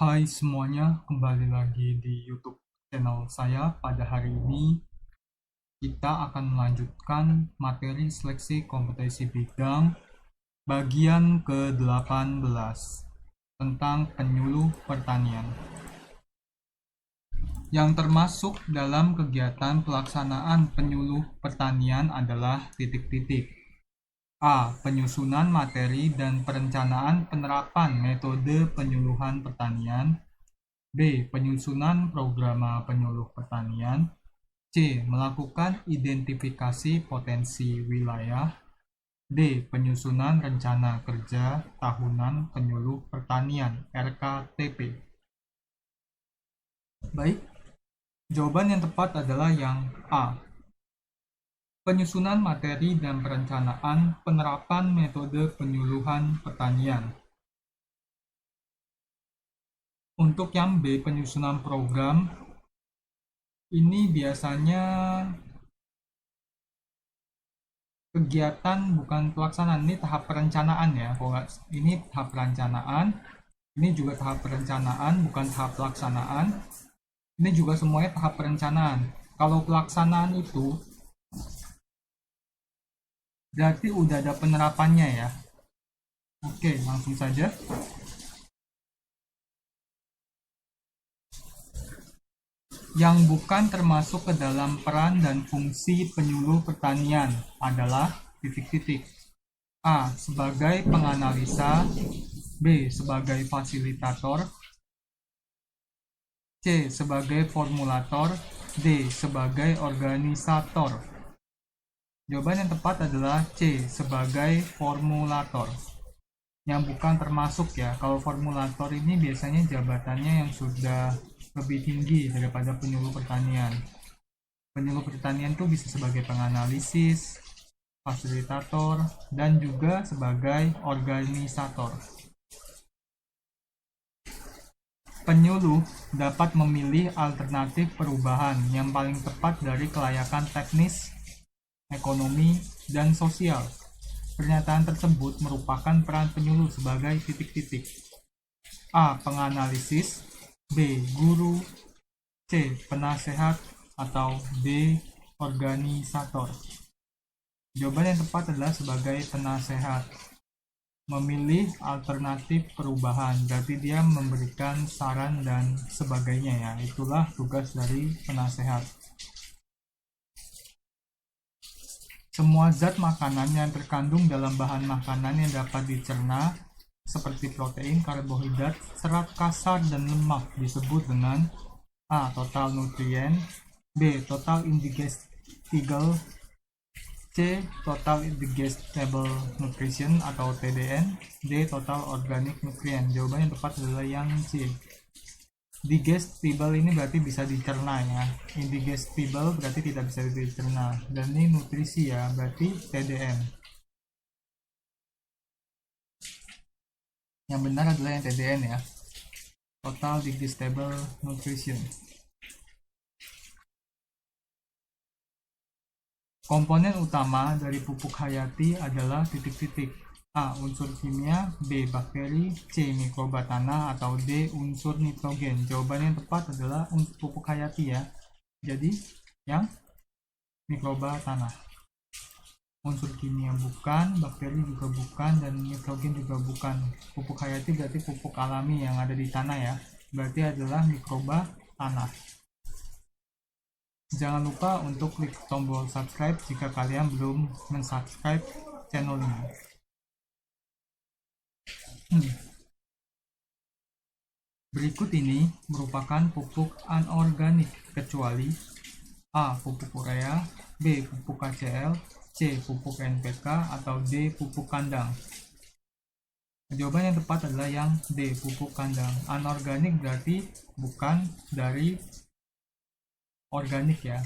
Hai semuanya, kembali lagi di YouTube channel saya. Pada hari ini kita akan melanjutkan materi seleksi kompetensi bidang bagian ke-18 tentang penyuluh pertanian. Yang termasuk dalam kegiatan pelaksanaan penyuluh pertanian adalah titik-titik. A. Penyusunan materi dan perencanaan penerapan metode penyuluhan pertanian. B. Penyusunan program penyuluh pertanian. C. Melakukan identifikasi potensi wilayah. D. Penyusunan rencana kerja tahunan penyuluh pertanian (RKTP). Baik, jawaban yang tepat adalah yang A. Penyusunan materi dan perencanaan penerapan metode penyuluhan pertanian. Untuk yang B, penyusunan program, ini biasanya kegiatan bukan pelaksanaan, ini tahap perencanaan ya. Ini tahap perencanaan, ini juga tahap perencanaan, bukan tahap pelaksanaan. Ini juga semuanya tahap perencanaan. Kalau pelaksanaan itu berarti udah ada penerapannya ya. Oke, langsung saja. Yang bukan termasuk ke dalam peran dan fungsi penyuluh pertanian adalah titik-titik. A. Sebagai penganalisa. B. Sebagai fasilitator. C. Sebagai formulator. D. Sebagai organisator. Jawaban yang tepat adalah C. Sebagai formulator. Yang bukan termasuk ya. Kalau formulator ini biasanya jabatannya yang sudah lebih tinggi daripada penyuluh pertanian. Penyuluh pertanian itu bisa sebagai penganalisis, fasilitator, dan juga sebagai organisator. Penyuluh dapat memilih alternatif perubahan yang paling tepat dari kelayakan teknis, ekonomi, dan sosial. Pernyataan tersebut merupakan peran penyuluh sebagai titik-titik. A. Penganalisis. B. Guru. C. Penasehat. Atau D. Organisator. Jawaban yang tepat adalah sebagai penasehat. Memilih alternatif perubahan, berarti dia memberikan saran dan sebagainya ya. Itulah tugas dari penasehat. Semua zat makanan yang terkandung dalam bahan makanan yang dapat dicerna seperti protein, karbohidrat, serat kasar, dan lemak disebut dengan A. Total nutrien. B. Total indigestible. C. Total digestible nutrition atau TDN. D. Total organic nutrient. Jawaban yang tepat adalah yang C. Digestible ini berarti bisa dicerna ya. Indigestible berarti tidak bisa dicerna. Dan ini nutrisi ya, berarti TDN. Yang benar adalah yang TDN ya. Total digestible nutrition. Komponen utama dari pupuk hayati adalah titik-titik. A. Unsur kimia. B. Bakteri. C. Mikroba tanah. Atau D. Unsur nitrogen. Jawaban yang tepat adalah pupuk hayati ya. Jadi yang mikroba tanah. Unsur kimia bukan, bakteri juga bukan, dan nitrogen juga bukan. Pupuk hayati berarti pupuk alami yang ada di tanah ya. Berarti adalah mikroba tanah. Jangan lupa untuk klik tombol subscribe jika kalian belum mensubscribe channel ini. Berikut ini merupakan pupuk anorganik kecuali A. Pupuk urea, B. Pupuk KCl, C. Pupuk NPK, atau D. Pupuk kandang. Jawaban yang tepat adalah yang D. Pupuk kandang. Anorganik berarti bukan dari organik ya.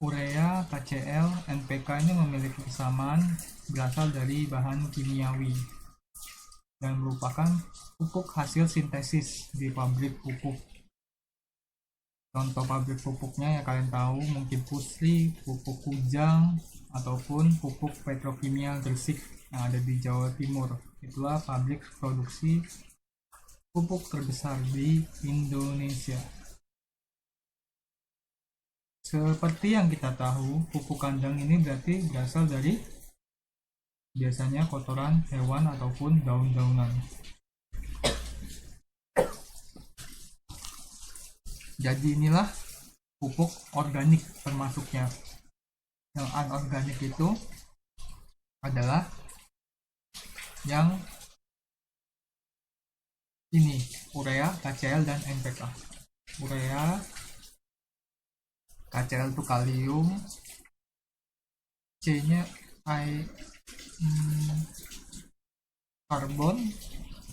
Urea, KCl, NPK ini memiliki kesamaan berasal dari bahan kimiawi dan merupakan pupuk hasil sintesis di pabrik pupuk. Contoh pabrik pupuknya ya kalian tahu, mungkin Pusri, pupuk Kujang, ataupun pupuk Petrokimia Gresik yang ada di Jawa Timur. Itulah pabrik produksi Pupuk terbesar di Indonesia. Seperti yang kita tahu, pupuk kandang ini berarti berasal dari biasanya kotoran hewan ataupun daun-daunan. Jadi inilah pupuk organik termasuknya. Yang anorganik itu adalah yang ini, urea, KCl, dan NPK. Urea, KCl itu kalium, C-nya karbon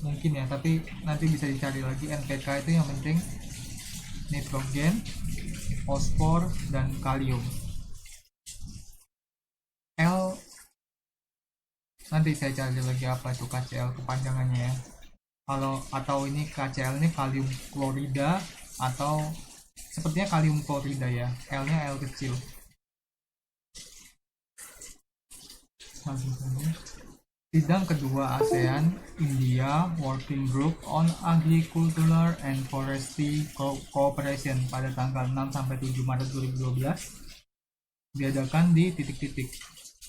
mungkin ya, tapi nanti bisa dicari lagi. NPK itu yang penting nitrogen, fosfor, dan kalium. L nanti saya cari lagi apa itu KCl kepanjangannya ya. Atau ini KCl ini kalium klorida, atau sepertinya kalium klorida ya. L-nya L kecil. Sidang kedua ASEAN India Working Group on Agricultural and Forestry Cooperation pada tanggal 6-7 Maret 2012 diadakan di titik-titik: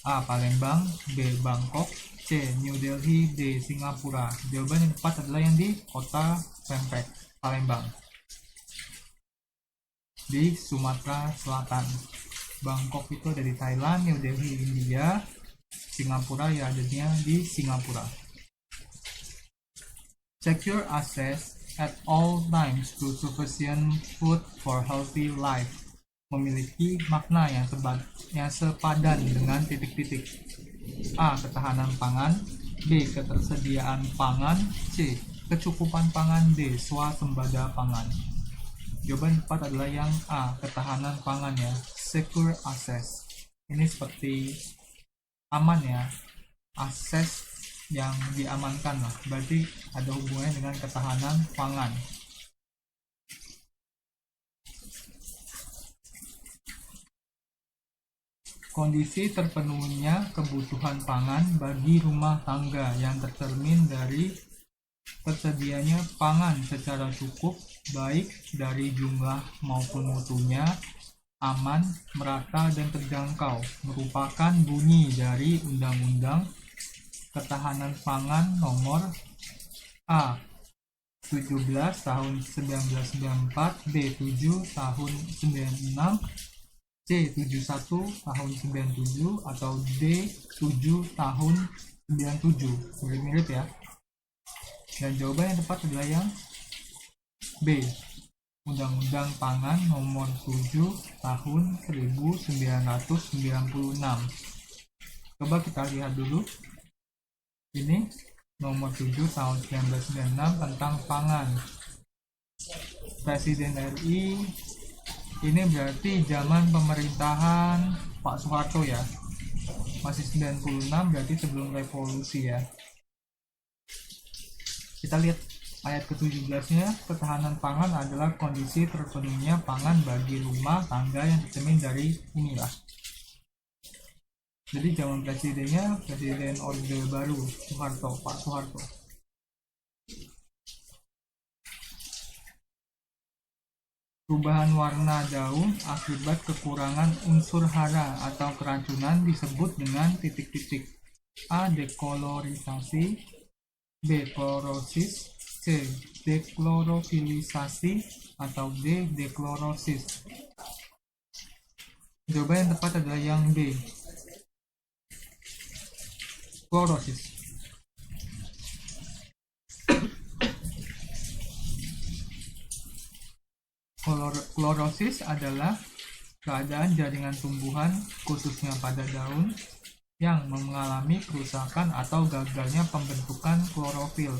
A. Palembang, B. Bangkok, C. New Delhi, D. Singapura. Jawaban yang tepat adalah yang di kota Pempek, Palembang, di Sumatera Selatan. Bangkok itu ada di Thailand, New Delhi India, Singapura ya adanya di Singapura. Secure access at all times to sufficient food for healthy life memiliki makna yang sepadan dengan titik-titik: A. Ketahanan pangan, B. Ketersediaan pangan, C. Kecukupan pangan, D. Swasembada pangan. Jawaban tepat adalah yang A. Ketahanan pangan ya, secure access. Ini seperti aman ya, akses yang diamankan lah, berarti ada hubungannya dengan ketahanan pangan. Kondisi terpenuhnya kebutuhan pangan bagi rumah tangga yang tercermin dari tersedianya pangan secara cukup, baik dari jumlah maupun mutunya, aman, merata, dan terjangkau, merupakan bunyi dari Undang-Undang Ketahanan Pangan Nomor A 17 tahun 1994, B 7 tahun 96, C 71 tahun 97, atau D 7 tahun 97. Mirip-mirip ya. Dan jawaban yang tepat adalah yang B, Undang-Undang Pangan Nomor 7 tahun 1996. Coba kita lihat dulu. Ini Nomor 7 tahun 1996 tentang pangan. Presiden RI ini berarti zaman pemerintahan Pak Soeharto ya. Masih 96, berarti sebelum revolusi ya. Kita lihat ayat ke-17-nya, ketahanan pangan adalah kondisi terpenuhnya pangan bagi rumah tangga yang tercermin dari inilah. Jadi zaman presidennya Presiden Orde Baru Soeharto, Pak Soeharto. Perubahan warna daun akibat kekurangan unsur hara atau keracunan disebut dengan titik-titik: A. Dekolorisasi, B. Klorosis, C. Deklorofilisasi, atau D. Deklorosis. Jawaban yang tepat adalah yang D, klorosis. Klorosis adalah keadaan jaringan tumbuhan, khususnya pada daun, yang mengalami kerusakan atau gagalnya pembentukan klorofil,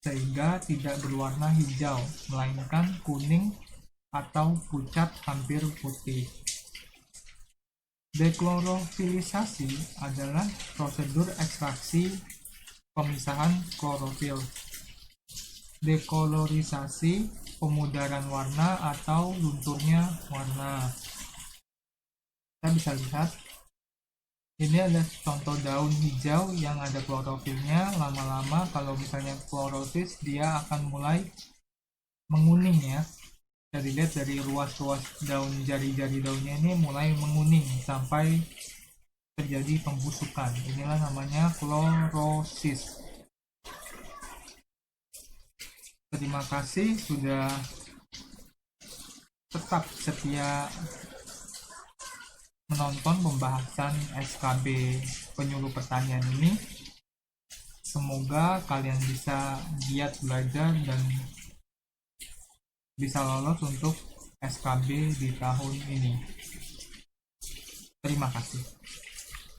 sehingga tidak berwarna hijau, melainkan kuning atau pucat hampir putih. Deklorofilisasi adalah prosedur ekstraksi pemisahan klorofil. Dekolorisasi pemudaran warna atau lunturnya warna. Kita bisa lihat Ini ada contoh daun hijau yang ada klorofilnya. Lama-lama kalau misalnya klorofis, dia akan mulai menguning ya. Bisa dilihat dari ruas-ruas daun, jari-jari daunnya ini mulai menguning sampai terjadi pembusukan. Inilah namanya klorosis. Terima kasih sudah tetap setia menonton pembahasan SKB penyuluh pertanian ini. Semoga kalian bisa giat belajar dan bisa lolos untuk SKB di tahun ini. Terima kasih.